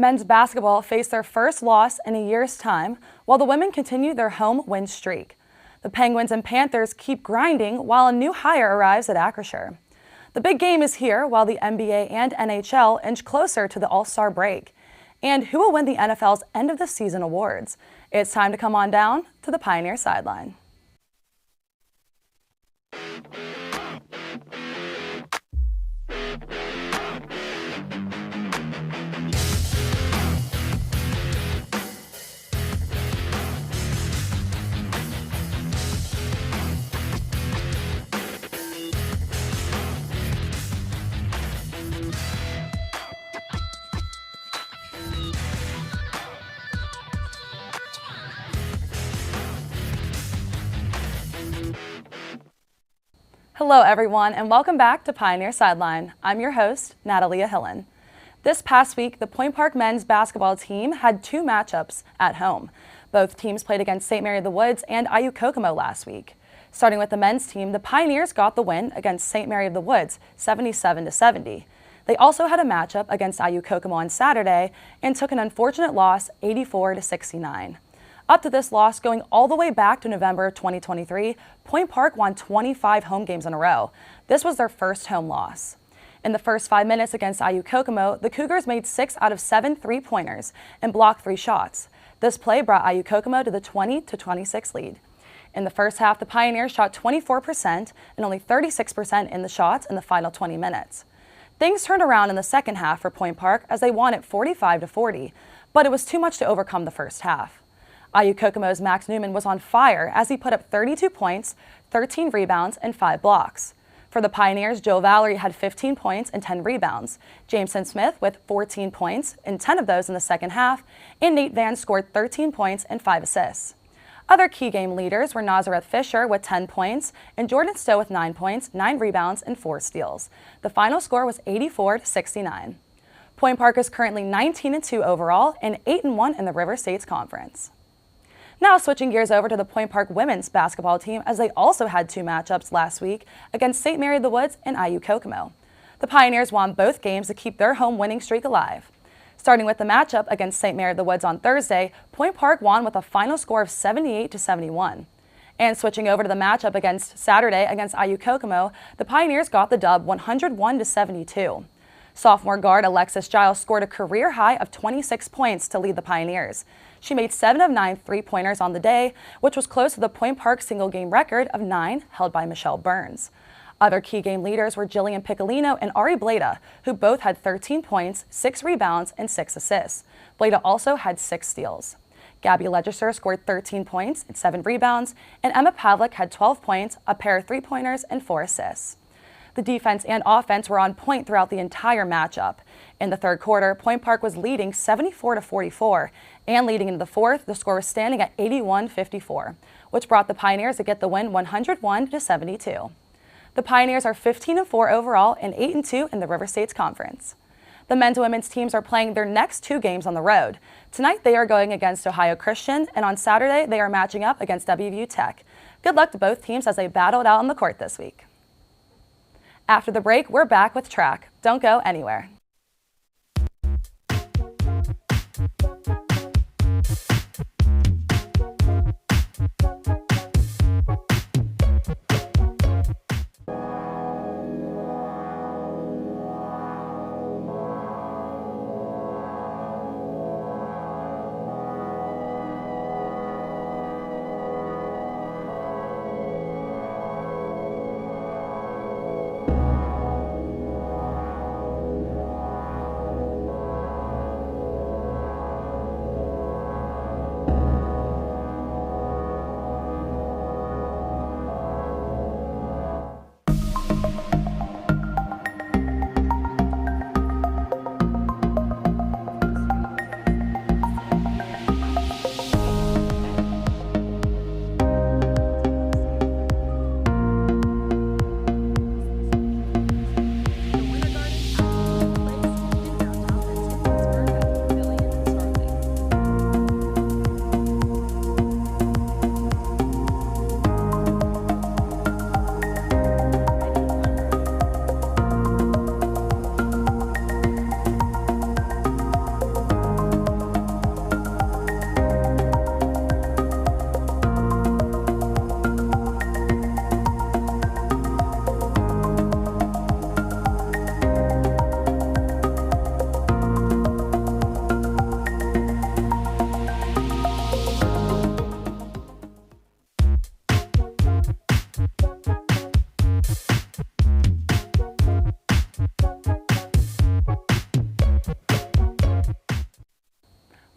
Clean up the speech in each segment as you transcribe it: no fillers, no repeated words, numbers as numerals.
Men's basketball faced their first loss in a year's time, while the women continue their home win streak. The Penguins and Panthers keep grinding while a new hire arrives at Acrisure. The big game is here while the NBA and NHL inch closer to the All-Star break. And who will win the NFL's end of the season awards? It's time to come on down to the Pioneer Sideline. Hello everyone and welcome back to Pioneer Sideline. I'm your host, Natalia Hillen. This past week, the Point Park men's basketball team had two matchups at home. Both teams played against St. Mary of the Woods and IU Kokomo last week. Starting with the men's team, the Pioneers got the win against St. Mary of the Woods, 77-70. They also had a matchup against IU Kokomo on Saturday and took an unfortunate loss, 84-69. Up to this loss, going all the way back to November 2023, Point Park won 25 home games in a row. This was their first home loss. In the first 5 minutes against IU Kokomo, the Cougars made 6 out of 7 three-pointers and blocked 3 shots. This play brought IU Kokomo to the 20-26 lead. In the first half, the Pioneers shot 24% and only 36% in the shots in the final 20 minutes. Things turned around in the second half for Point Park as they won at 45-40, but it was too much to overcome the first half. IU Kokomo's Max Newman was on fire as he put up 32 points, 13 rebounds, and 5 blocks. For the Pioneers, Joe Valerie had 15 points and 10 rebounds, Jameson Smith with 14 points and 10 of those in the second half, and Nate Van scored 13 points and 5 assists. Other key game leaders were Nazareth Fisher with 10 points and Jordan Stowe with 9 points, 9 rebounds, and 4 steals. The final score was 84-69. Point Park is currently 19-2 overall and 8-1 in the River States Conference. Now switching gears over to the Point Park women's basketball team as they also had two matchups last week against St. Mary of the Woods and IU Kokomo. The Pioneers won both games to keep their home winning streak alive. Starting with the matchup against St. Mary of the Woods on Thursday, Point Park won with a final score of 78-71. And switching over to the matchup against Saturday against IU Kokomo, the Pioneers got the dub 101-72. Sophomore guard Alexis Giles scored a career high of 26 points to lead the Pioneers. She made 7 of 9 three-pointers on the day, which was close to the Point Park single-game record of 9 held by Michelle Burns. Other key game leaders were Jillian Piccolino and Ari Bleda, who both had 13 points, 6 rebounds, and 6 assists. Bleda also had 6 steals. Gabby Legister scored 13 points and 7 rebounds, and Emma Pavlik had 12 points, a pair of three-pointers, and 4 assists. The defense and offense were on point throughout the entire matchup. In the third quarter, Point Park was leading 74-44, and leading into the fourth, the score was standing at 81-54, which brought the Pioneers to get the win 101-72. The Pioneers are 15-4 overall and 8-2 in the River States Conference. The men's and women's teams are playing their next 2 games on the road. Tonight they are going against Ohio Christian, and on Saturday they are matching up against WVU Tech. Good luck to both teams as they battle it out on the court this week. After the break, we're back with track. Don't go anywhere.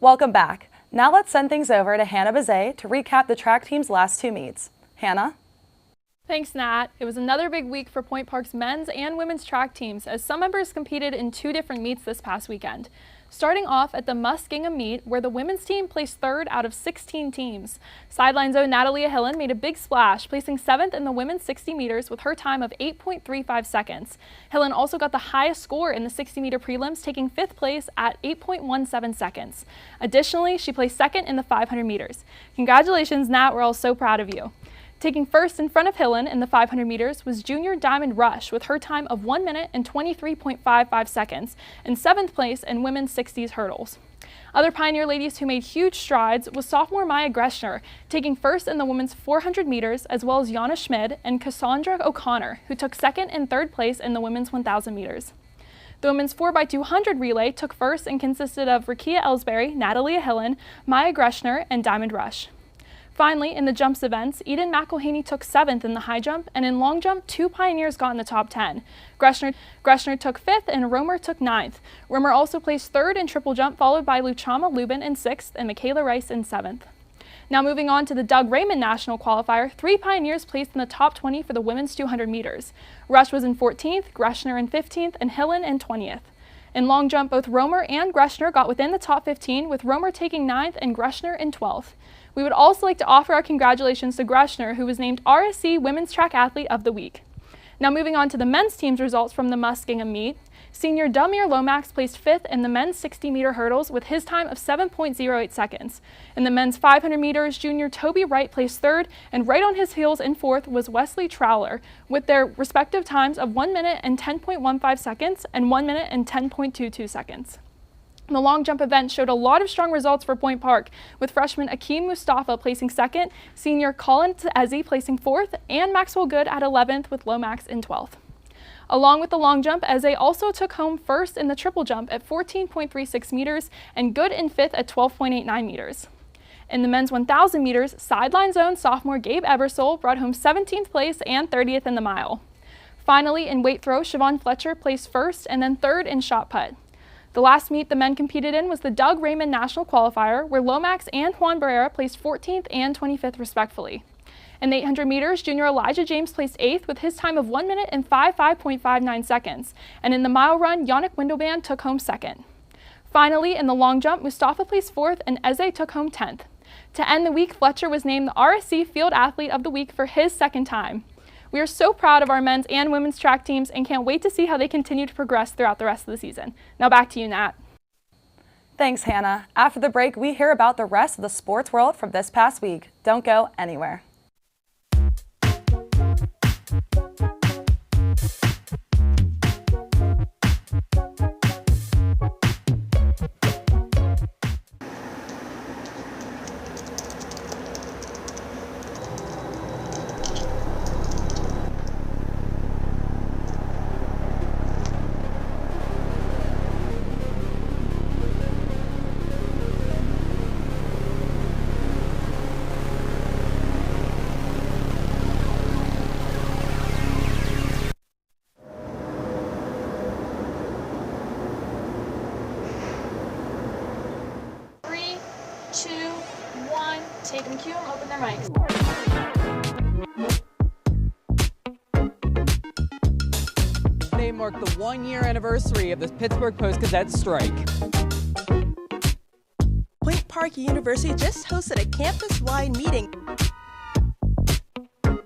Welcome back. Now let's send things over to Hannah Bazet to recap the track team's last two meets. Hannah? Thanks, Nat. It was another big week for Point Park's men's and women's track teams as some members competed in two different meets this past weekend. Starting off at the Muskingum meet, where the women's team placed third out of 16 teams. Sideline's own Natalia Hillen made a big splash, placing 7th in the women's 60 meters with her time of 8.35 seconds. Hillen also got the highest score in the 60-meter prelims, taking 5th place at 8.17 seconds. Additionally, she placed 2nd in the 500 meters. Congratulations, Nat. We're all so proud of you. Taking first in front of Hillen in the 500 meters was junior Diamond Rush with her time of 1 minute and 23.55 seconds, and 7th place in women's 60s hurdles. Other Pioneer ladies who made huge strides was sophomore Maya Greshner, taking first in the women's 400 meters, as well as Jana Schmid and Cassandra O'Connor, who took 2nd and 3rd place in the women's 1,000 meters. The women's 4x200 relay took first and consisted of Rakia Ellsbury, Natalia Hillen, Maya Greshner, and Diamond Rush. Finally, in the jumps events, Eden McElhaney took 7th in the high jump, and in long jump, 2 Pioneers got in the top 10. Greshner took 5th, and Romer took 9th. Romer also placed 3rd in triple jump, followed by Luchama Lubin in 6th and Michaela Rice in 7th. Now moving on to the Doug Raymond National Qualifier, 3 Pioneers placed in the top 20 for the women's 200 meters. Rush was in 14th, Greshner in 15th, and Hillen in 20th. In long jump, both Romer and Greshner got within the top 15, with Romer taking 9th and Greshner in 12th. We would also like to offer our congratulations to Greshner, who was named RSC Women's Track Athlete of the Week. Now moving on to the men's team's results from the Muskingum meet. Senior Delmir Lomax placed 5th in the men's 60-meter hurdles with his time of 7.08 seconds. In the men's 500 meters, junior Toby Wright placed 3rd, and right on his heels in 4th was Wesley Trowler, with their respective times of 1 minute and 10.15 seconds and 1 minute and 10.22 seconds. The long jump event showed a lot of strong results for Point Park, with freshman Akeem Mustafa placing 2nd, senior Colin Ezzy placing 4th, and Maxwell Good at 11th with Lomax in 12th. Along with the long jump, Eze also took home 1st in the triple jump at 14.36 meters and Good in 5th at 12.89 meters. In the men's 1,000 meters, Sideline's own sophomore Gabe Ebersole brought home 17th place and 30th in the mile. Finally, in weight throw, Siobhan Fletcher placed 1st and then 3rd in shot put. The last meet the men competed in was the Doug Raymond National Qualifier, where Lomax and Juan Barrera placed 14th and 25th respectively. In the 800 meters, junior Elijah James placed 8th with his time of 1 minute and 55.59 seconds, and in the mile run, Yannick Windoband took home 2nd. Finally, in the long jump, Mustafa placed 4th and Eze took home 10th. To end the week, Fletcher was named the RSC Field Athlete of the Week for his 2nd time. We are so proud of our men's and women's track teams and can't wait to see how they continue to progress throughout the rest of the season. Now back to you, Nat. Thanks, Hannah. After the break, we hear about the rest of the sports world from this past week. Don't go anywhere. Take them, cue them, open their mics. Today marked the 1-year anniversary of the Pittsburgh Post-Gazette strike. Point Park University just hosted a campus-wide meeting.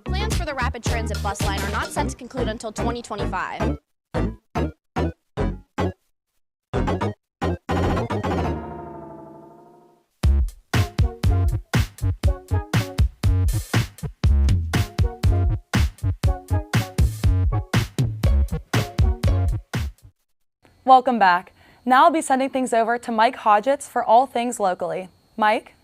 Plans for the rapid transit bus line are not set to conclude until 2025. Welcome back. Now I'll be sending things over to Mike Hodgetts for all things locally. Mike?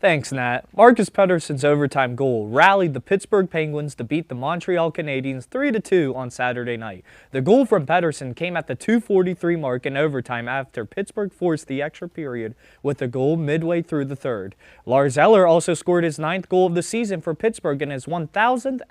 Thanks, Nat. Marcus Pettersson's overtime goal rallied the Pittsburgh Penguins to beat the Montreal Canadiens 3-2 on Saturday night. The goal from Pettersson came at the 2:43 mark in overtime after Pittsburgh forced the extra period with a goal midway through the third. Lars Eller also scored his 9th goal of the season for Pittsburgh in his 1,000th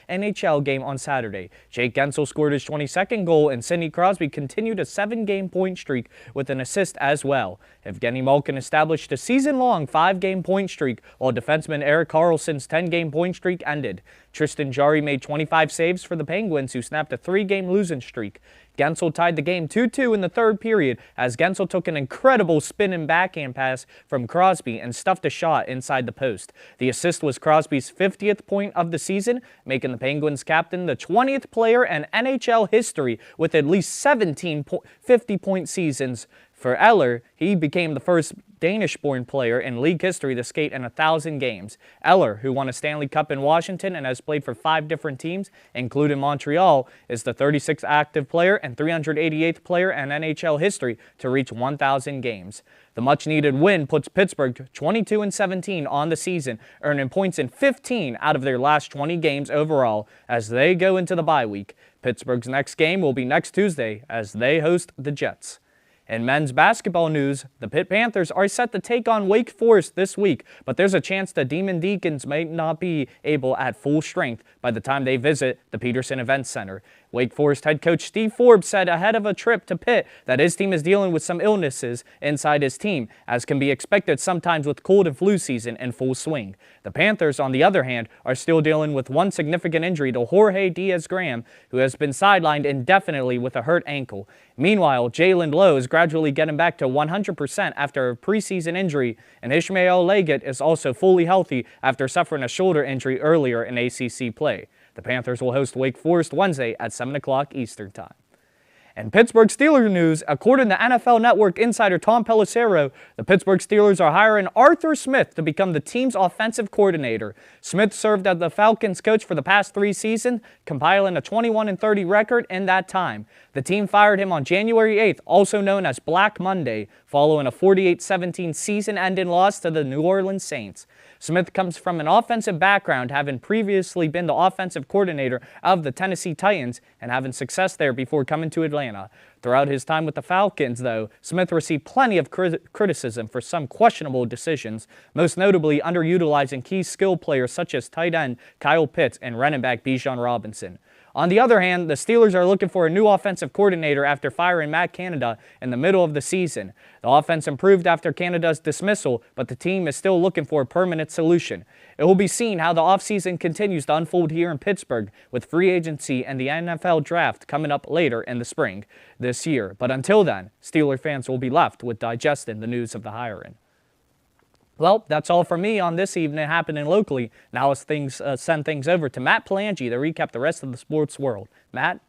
NHL game on Saturday. Jake Guentzel scored his 22nd goal, and Sidney Crosby continued a 7-game point streak with an assist as well. Evgeny Malkin established a season-long 5-game point streak, while defenseman Erik Karlsson's 10-game point streak ended. Tristan Jarry made 25 saves for the Penguins, who snapped a 3-game losing streak. Guentzel tied the game 2-2 in the third period as Guentzel took an incredible spin and backhand pass from Crosby and stuffed a shot inside the post. The assist was Crosby's 50th point of the season, making the Penguins captain the 20th player in NHL history with at least 17 50-point seasons. For Eller, he became the first Danish-born player in league history to skate in 1,000 games. Eller, who won a Stanley Cup in Washington and has played for 5 different teams, including Montreal, is the 36th active player and 388th player in NHL history to reach 1,000 games. The much-needed win puts Pittsburgh 22-17 on the season, earning points in 15 out of their last 20 games overall as they go into the bye week. Pittsburgh's next game will be next Tuesday as they host the Jets. In men's basketball news, the Pitt Panthers are set to take on Wake Forest this week, but there's a chance the Demon Deacons may not be able at full strength by the time they visit the Peterson Events Center. Wake Forest head coach Steve Forbes said ahead of a trip to Pitt that his team is dealing with some illnesses inside his team, as can be expected sometimes with cold and flu season in full swing. The Panthers, on the other hand, are still dealing with one significant injury to Jorge Diaz-Graham, who has been sidelined indefinitely with a hurt ankle. Meanwhile, Jalen Lowe is gradually getting back to 100% after a preseason injury, and Ishmael Leggett is also fully healthy after suffering a shoulder injury earlier in ACC play. The Panthers will host Wake Forest Wednesday at 7 o'clock Eastern Time. In Pittsburgh Steelers news, according to NFL Network insider Tom Pelissero, the Pittsburgh Steelers are hiring Arthur Smith to become the team's offensive coordinator. Smith served as the Falcons coach for the past 3 seasons, compiling a 21-30 record in that time. The team fired him on January 8th, also known as Black Monday, following a 48-17 season-ending loss to the New Orleans Saints. Smith comes from an offensive background, having previously been the offensive coordinator of the Tennessee Titans and having success there before coming to Atlanta. Throughout his time with the Falcons, though, Smith received plenty of criticism for some questionable decisions, most notably underutilizing key skill players such as tight end Kyle Pitts and running back Bijan Robinson. On the other hand, the Steelers are looking for a new offensive coordinator after firing Matt Canada in the middle of the season. The offense improved after Canada's dismissal, but the team is still looking for a permanent solution. It will be seen how the offseason continues to unfold here in Pittsburgh, with free agency and the NFL draft coming up later in the spring this year. But until then, Steeler fans will be left with digesting the news of the hiring. Well, that's all from me on this evening happening locally. Now let's send things over to Matt Palangi to recap the rest of the sports world. Matt?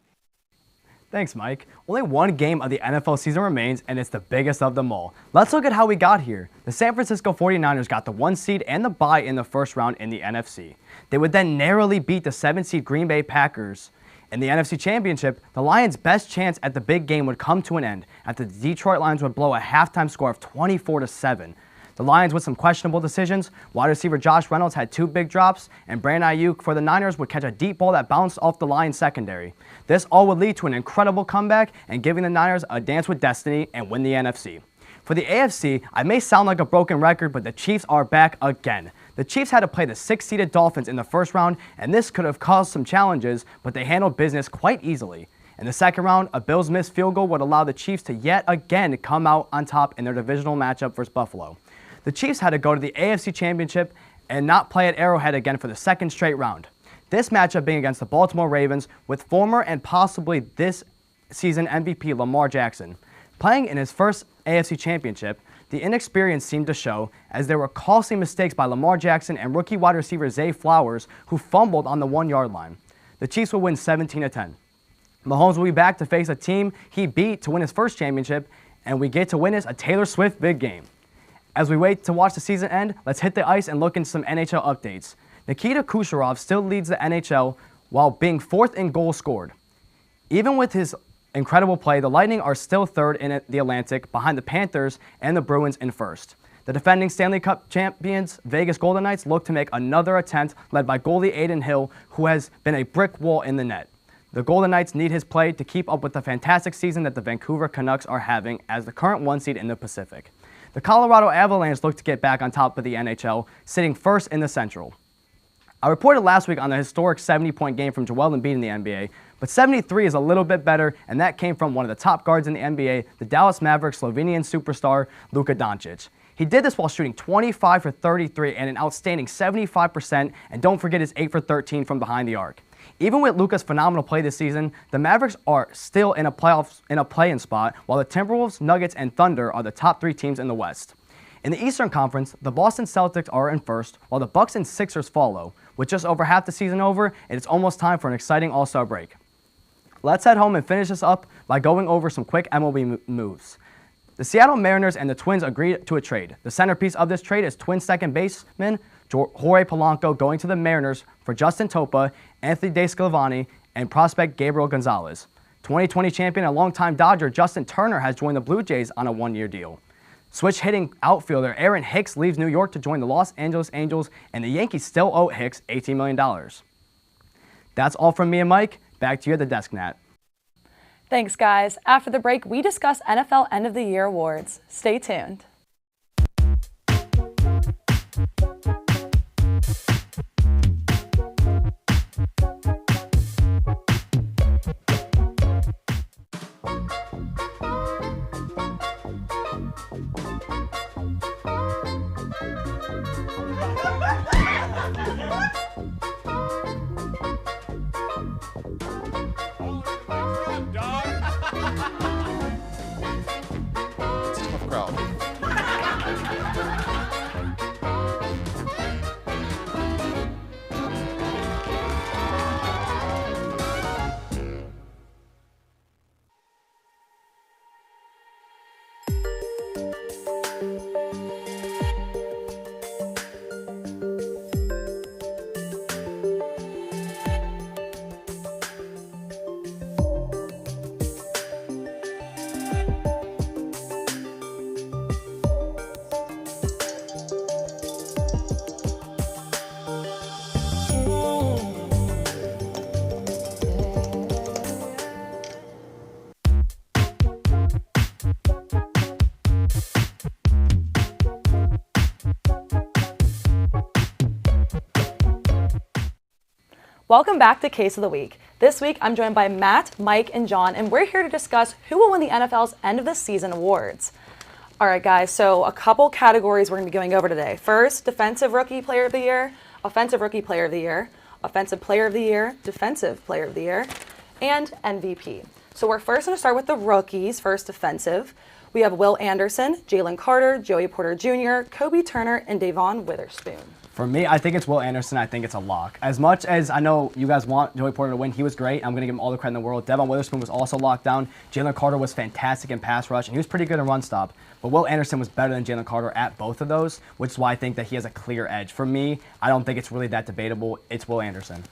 Thanks, Mike. Only one game of the NFL season remains, and it's the biggest of them all. Let's look at how we got here. The San Francisco 49ers got the 1 seed and the bye in the first round in the NFC. They would then narrowly beat the 7 seed Green Bay Packers. In the NFC Championship, the Lions' best chance at the big game would come to an end after the Detroit Lions would blow a halftime score of 24-7. The Lions with some questionable decisions. Wide receiver Josh Reynolds had 2 big drops, and Brandon Ayuk for the Niners would catch a deep ball that bounced off the Lions secondary. This all would lead to an incredible comeback and giving the Niners a dance with destiny and win the NFC. For the AFC, I may sound like a broken record, but the Chiefs are back again. The Chiefs had to play the 6-seeded Dolphins in the first round, and this could have caused some challenges, but they handled business quite easily. In the second round, a Bills missed field goal would allow the Chiefs to yet again come out on top in their divisional matchup versus Buffalo. The Chiefs had to go to the AFC Championship and not play at Arrowhead again for the second straight round. This matchup being against the Baltimore Ravens with former and possibly this season MVP Lamar Jackson. Playing in his first AFC Championship, the inexperience seemed to show as there were costly mistakes by Lamar Jackson and rookie wide receiver Zay Flowers, who fumbled on the 1-yard line. The Chiefs will win 17-10. Mahomes will be back to face a team he beat to win his first championship, and we get to witness a Taylor Swift big game. As we wait to watch the season end, let's hit the ice and look into some NHL updates. Nikita Kucherov still leads the NHL while being 4th in goals scored. Even with his incredible play, the Lightning are still 3rd in the Atlantic, behind the Panthers and the Bruins in 1st. The defending Stanley Cup champions, Vegas Golden Knights, look to make another attempt led by goalie Adin Hill, who has been a brick wall in the net. The Golden Knights need his play to keep up with the fantastic season that the Vancouver Canucks are having as the current 1 seed in the Pacific. The Colorado Avalanche look to get back on top of the NHL, sitting first in the Central. I reported last week on the historic 70-point game from Joel Embiid in the NBA, but 73 is a little bit better, and that came from one of the top guards in the NBA, the Dallas Mavericks Slovenian superstar Luka Doncic. He did this while shooting 25 for 33 and an outstanding 75%, and don't forget his 8 for 13 from behind the arc. Even with Luka's phenomenal play this season, the Mavericks are still in a play-in spot, while the Timberwolves, Nuggets, and Thunder are the top 3 teams in the West. In the Eastern Conference, the Boston Celtics are in first, while the Bucks and Sixers follow. With just over half the season over, it's almost time for an exciting All-Star break. Let's head home and finish this up by going over some quick MLB moves. The Seattle Mariners and the Twins agreed to a trade. The centerpiece of this trade is Twins second baseman Jorge Polanco going to the Mariners for Justin Topa, Anthony DeSclafani, and prospect Gabriel Gonzalez. 2020 champion and longtime Dodger Justin Turner has joined the Blue Jays on a 1-year deal. Switch hitting outfielder Aaron Hicks leaves New York to join the Los Angeles Angels, and the Yankees still owe Hicks $18 million. That's all from me and Mike. Back to you at the desk, Nat. Thanks, guys. After the break, we discuss NFL End of the Year awards. Stay tuned. Welcome back to Case of the Week. This week, I'm joined by Matt, Mike, and John, and we're here to discuss who will win the NFL's End of the Season awards. All right, guys, so a couple categories we're going to be going over today. First, Defensive Rookie Player of the Year, Offensive Rookie Player of the Year, Offensive Player of the Year, Defensive Player of the Year, and MVP. So we're first going to start with the rookies, first defensive. We have Will Anderson, Jalen Carter, Joey Porter Jr., Kobe Turner, and Davon Witherspoon. For me, I think it's Will Anderson. I think it's a lock. As much as I know you guys want Joey Porter to win, he was great. I'm going to give him all the credit in the world. Davon Witherspoon was also locked down. Jalen Carter was fantastic in pass rush, and he was pretty good in run stop. But Will Anderson was better than Jalen Carter at both of those, which is why I think that he has a clear edge. For me, I don't think it's really that debatable. It's Will Anderson.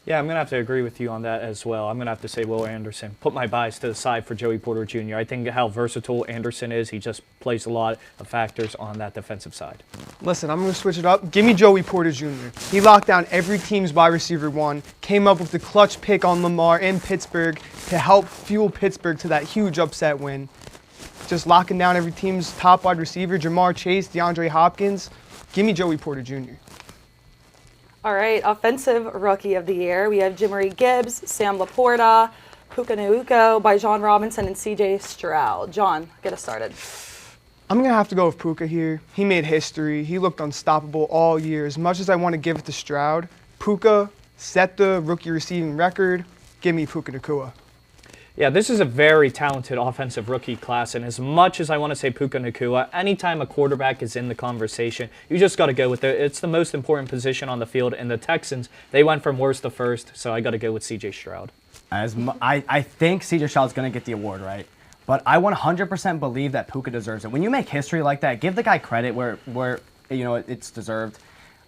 Yeah, I'm going to have to agree with you on that as well. I'm going to have to say Will Anderson. Put my bias to the side for Joey Porter Jr. I think how versatile Anderson is. He just plays a lot of factors on that defensive side. Listen, I'm going to switch it up. Give me Joey Porter Jr. He locked down every team's wide receiver one, came up with the clutch pick on Lamar in Pittsburgh to help fuel Pittsburgh to that huge upset win. Just locking down every team's top wide receiver, Jamar Chase, DeAndre Hopkins. Give me Joey Porter Jr. All right, Offensive Rookie of the Year. We have Jimmery Gibbs, Sam Laporta, Puka Nacua, Bijan Robinson, and CJ Stroud. John, get us started. I'm going to have to go with Puka here. He made history. He looked unstoppable all year. As much as I want to give it to Stroud, Puka set the rookie receiving record. Give me Puka Nacua. Yeah, this is a very talented offensive rookie class, and as much as I want to say Puka Nacua, anytime a quarterback is in the conversation, you just got to go with it. It's the most important position on the field, and the Texans, they went from worst to first, so I got to go with CJ Stroud. I think CJ Stroud's going to get the award, right? But I 100% believe that Puka deserves it. When you make history like that, give the guy credit where you know it's deserved.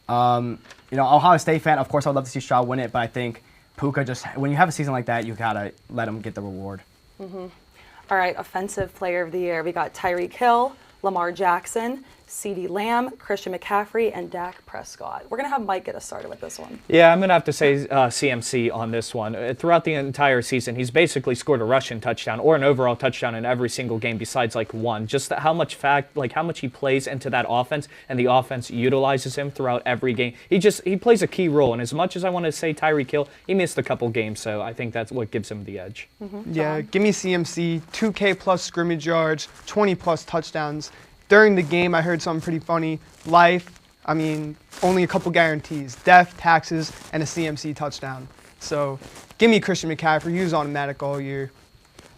Ohio State fan, of course, I would love to see Stroud win it, but I think Puka just, when you have a season like that, you gotta let him get the reward. Mm-hmm. All right, Offensive Player of the Year. We got Tyreek Hill, Lamar Jackson, CeeDee Lamb, Christian McCaffrey, and Dak Prescott. We're going to have Mike get us started with this one. Yeah, I'm going to have to say CMC on this one. Throughout the entire season, he's basically scored a rushing touchdown or an overall touchdown in every single game besides like one. Just how much he plays into that offense, and the offense utilizes him throughout every game. He plays a key role, and as much as I want to say Tyreek Hill, he missed a couple games, so I think that's what gives him the edge. Yeah, give me CMC, 2K plus scrimmage yards, 20 plus touchdowns. During the game, I heard something pretty funny. Life, only a couple guarantees. Death, taxes, and a CMC touchdown. So give me Christian McCaffrey. He was automatic all year.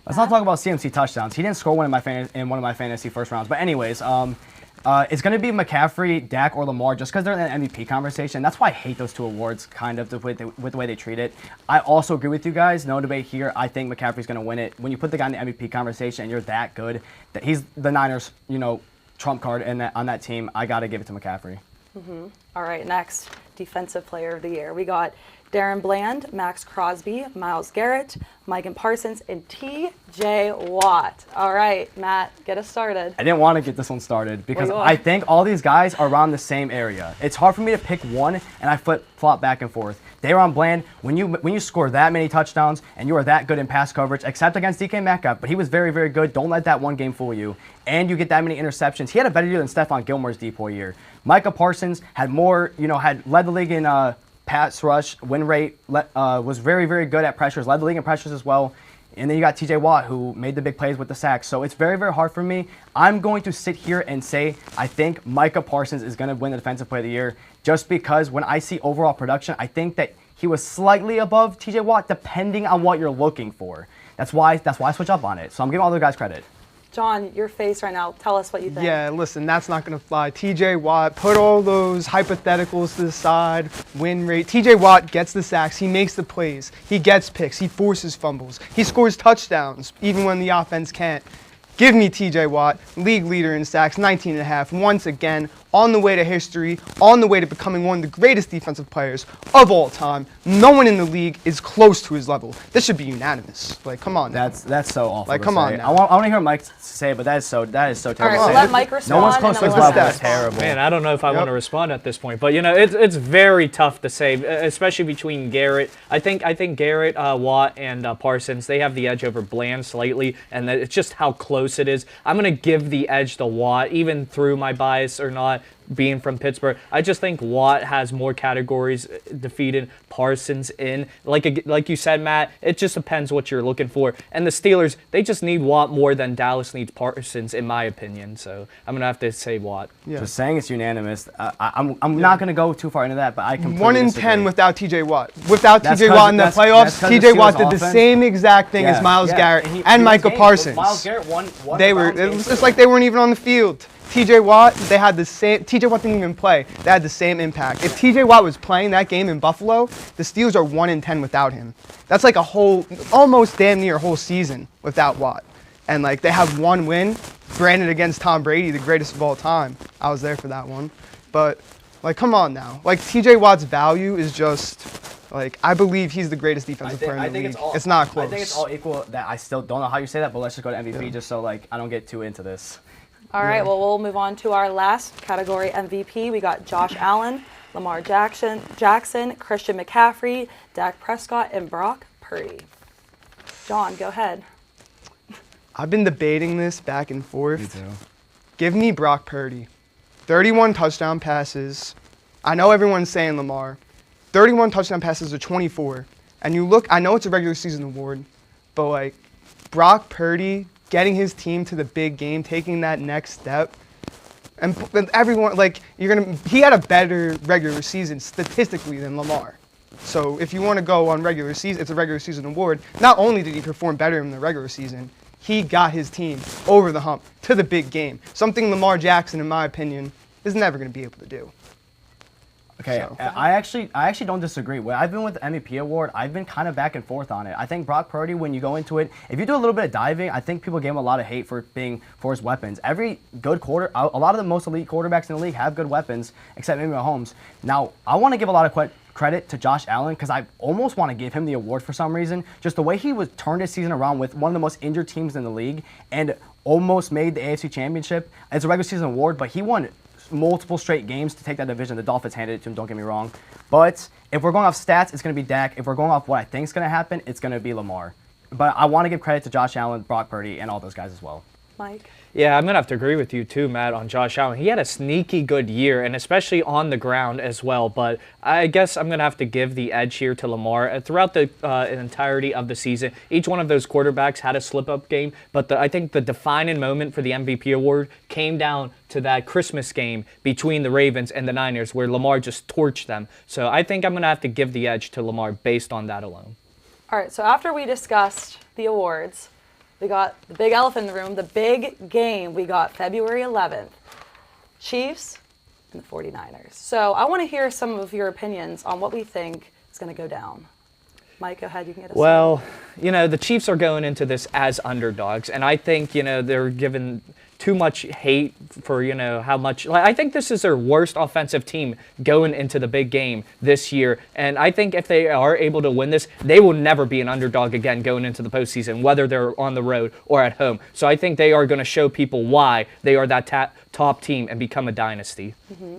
Let's not talk about CMC touchdowns. He didn't score one in one of my fantasy first rounds. But anyways, it's going to be McCaffrey, Dak, or Lamar just because they're in the MVP conversation. That's why I hate those two awards, kind of, with the way they treat it. I also agree with you guys. No debate here. I think McCaffrey's going to win it. When you put the guy in the MVP conversation and you're that good, that he's the Niners, trump card on that team, I got to give it to McCaffrey. All right, next, Defensive Player of the Year. We got Darren Bland, Max Crosby, Myles Garrett, Micah Parsons, and T.J. Watt. All right, Matt, get us started. I didn't want to get this one started because I think all these guys are around the same area. It's hard for me to pick one, and I flip-flop back and forth. Darren Bland, when you score that many touchdowns and you are that good in pass coverage, except against DK Metcalf, but he was very, very good. Don't let that one game fool you. And you get that many interceptions. He had a better year than Stephon Gilmore's depot year. Micah Parsons had led the league in pass rush, win rate, was very, very good at pressures, led the league in pressures as well. And then you got T.J. Watt, who made the big plays with the sacks. So it's very, very hard for me. I'm going to sit here and say I think Micah Parsons is going to win the Defensive Player of the Year just because when I see overall production, I think that he was slightly above T.J. Watt depending on what you're looking for. That's why I switch up on it. So I'm giving all the guys credit. John, your face right now. Tell us what you think. Yeah, listen, that's not going to fly. T.J. Watt, put all those hypotheticals to the side, win rate. T.J. Watt gets the sacks. He makes the plays. He gets picks. He forces fumbles. He scores touchdowns, even when the offense can't. Give me T.J. Watt, league leader in sacks, 19.5, once again, on the way to history, on the way to becoming one of the greatest defensive players of all time. No one in the league is close to his level. This should be unanimous. Like, come on now. That's so awful. Like, come on now. I want to hear Mike say it, but that is so terrible. All right, well, let Mike respond. No one's close to his level. That's terrible. Man, I don't know if I want to respond at this point, but it's very tough to say, especially between Garrett. I think Garrett, Watt, and Parsons, they have the edge over Bland slightly, and it's just how close it is. I'm gonna give the edge to Watt, even through my bias or not. Being from Pittsburgh, I just think Watt has more categories defeated Parsons in. Like you said, Matt, it just depends what you're looking for. And the Steelers, they just need Watt more than Dallas needs Parsons, in my opinion. So I'm gonna have to say Watt. Yeah. Just saying it's unanimous. I'm not gonna go too far into that, but I completely 1 in disagree. 10 without T.J. Watt. Without T.J. Watt in the playoffs, T.J. Watt did the same exact thing as Myles Garrett and Micah Parsons. Myles Garrett won it was just like they weren't even on the field. T.J. Watt, they had the same. T.J. Watt didn't even play. They had the same impact. If T.J. Watt was playing that game in Buffalo, the Steelers are 1 in 10 without him. That's like a whole, almost damn near a whole season without Watt. And like they have one win, granted against Tom Brady, the greatest of all time. I was there for that one. But like, come on now. Like T.J. Watt's value is just like, I believe he's the greatest defensive player in the league. It's not close. I think it's all equal. That I still don't know how you say that, but let's just go to MVP just so like I don't get too into this. All right, well, we'll move on to our last category, MVP. We got Josh Allen, Lamar Jackson, Christian McCaffrey, Dak Prescott, and Brock Purdy. John, go ahead. I've been debating this back and forth. Me too. Give me Brock Purdy. 31 touchdown passes. I know everyone's saying Lamar. 31 touchdown passes to 24. And you look, I know it's a regular season award, but like Brock Purdy getting his team to the big game, taking that next step, and everyone, like, he had a better regular season statistically than Lamar. So if you want to go on regular season, it's a regular season award. Not only did he perform better in the regular season, he got his team over the hump to the big game. Something Lamar Jackson, in my opinion, is never going to be able to do. Okay, so. I actually don't disagree. When I've been with the MVP award, I've been kind of back and forth on it. I think Brock Purdy, when you go into it, if you do a little bit of diving, I think people gave him a lot of hate for his weapons. Every good a lot of the most elite quarterbacks in the league have good weapons, except maybe Mahomes. Now, I want to give a lot of credit to Josh Allen because I almost want to give him the award for some reason. Just the way he turned his season around with one of the most injured teams in the league and almost made the AFC Championship. It's a regular season award, but he won multiple straight games to take that division. The Dolphins handed it to them, don't get me wrong. But if we're going off stats, it's going to be Dak. If we're going off what I think is going to happen, it's going to be Lamar. But I want to give credit to Josh Allen, Brock Purdy, and all those guys as well. Mike? Yeah, I'm going to have to agree with you too, Matt, on Josh Allen. He had a sneaky good year, and especially on the ground as well. But I guess I'm going to have to give the edge here to Lamar. Throughout the entirety of the season, each one of those quarterbacks had a slip-up game. But I think the defining moment for the MVP award came down to that Christmas game between the Ravens and the Niners, where Lamar just torched them. So I think I'm going to have to give the edge to Lamar based on that alone. All right, so after we discussed the awards, we got the big elephant in the room, the big game. We got February 11th, Chiefs and the 49ers. So I want to hear some of your opinions on what we think is going to go down. Mike, go ahead. You can get us Well, the Chiefs are going into this as underdogs, and I think, they're given too much hate for, how much. I think this is their worst offensive team going into the big game this year. And I think if they are able to win this, they will never be an underdog again going into the postseason, whether they're on the road or at home. So I think they are going to show people why they are that top team and become a dynasty.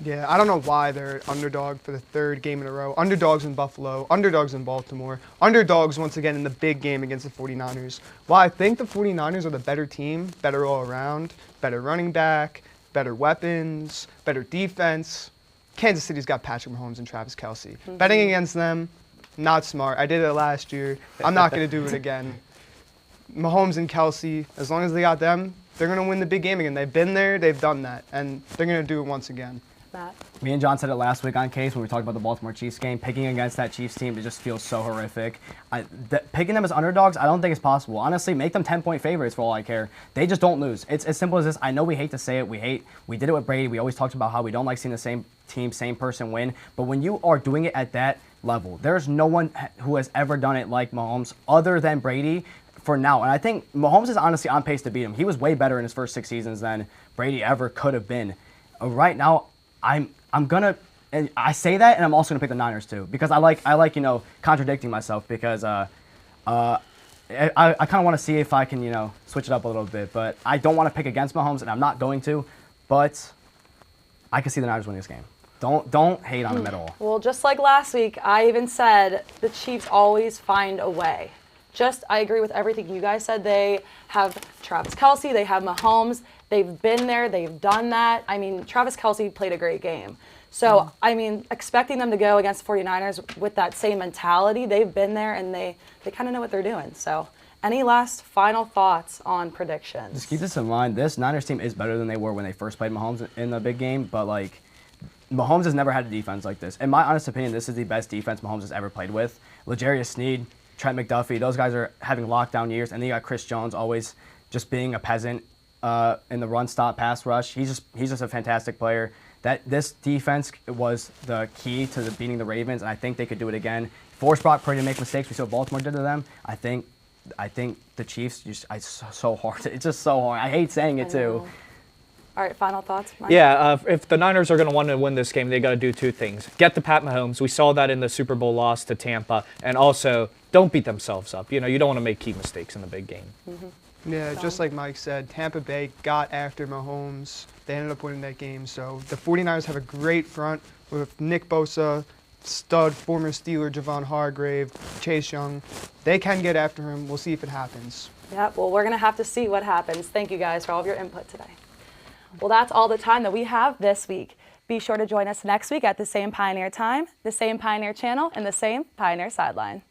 Yeah, I don't know why they're underdog for the third game in a row. Underdogs in Buffalo, underdogs in Baltimore, underdogs once again in the big game against the 49ers. While I think the 49ers are the better team, better all around, better running back, better weapons, better defense, Kansas City's got Patrick Mahomes and Travis Kelce. Betting against them, not smart. I did it last year. I'm not going to do it again. Mahomes and Kelce, as long as they got them, they're going to win the big game again. They've been there, they've done that, and they're going to do it once again. Matt? Me and John said it last week on Case when we talked about the Baltimore Chiefs game. Picking against that Chiefs team, it just feels so horrific. Picking them as underdogs, I don't think it's possible. Honestly, make them 10-point favorites for all I care. They just don't lose. It's as simple as this. I know we hate to say it. We did it with Brady. We always talked about how we don't like seeing the same team, same person win. But when you are doing it at that level, there's no one who has ever done it like Mahomes other than Brady for now. And I think Mahomes is honestly on pace to beat him. He was way better in his first 6 seasons than Brady ever could have been. Right now, I'm gonna, and I say that, and I'm also gonna pick the Niners too, because I like contradicting myself, because I kind of want to see if I can switch it up a little bit, but I don't want to pick against Mahomes, and I'm not going to, but I can see the Niners winning this game. Don't hate on them at all. Well, just like last week, I even said the Chiefs always find a way. I agree with everything you guys said. They have Travis Kelce, they have Mahomes. They've been there, they've done that. I mean, Travis Kelce played a great game. So, I mean, expecting them to go against 49ers with that same mentality, they've been there and they kind of know what they're doing. So, any last final thoughts on predictions? Just keep this in mind. This Niners team is better than they were when they first played Mahomes in the big game, but Mahomes has never had a defense like this. In my honest opinion, this is the best defense Mahomes has ever played with. L'Jarius Sneed, Trent McDuffie, those guys are having lockdown years, and then you got Chris Jones always just being a peasant in the run stop pass rush. He's just a fantastic player. This defense was the key to beating the Ravens, and I think they could do it again. Force Brock Purdy to make mistakes. We saw what Baltimore did to them. I think the Chiefs it's so hard. It's just so hard. I hate saying it too. All right, final thoughts, Mike? Yeah, if the Niners are going to want to win this game, they got to do two things. Get to Pat Mahomes. We saw that in the Super Bowl loss to Tampa. And also, don't beat themselves up. You don't want to make key mistakes in the big game. Yeah, just like Mike said, Tampa Bay got after Mahomes. They ended up winning that game. So the 49ers have a great front with Nick Bosa, stud former Steeler Javon Hargrave, Chase Young. They can get after him. We'll see if it happens. Yeah, well, we're going to have to see what happens. Thank you guys for all of your input today. Well, that's all the time that we have this week. Be sure to join us next week at the same Pioneer time, the same Pioneer channel, and the same Pioneer Sideline.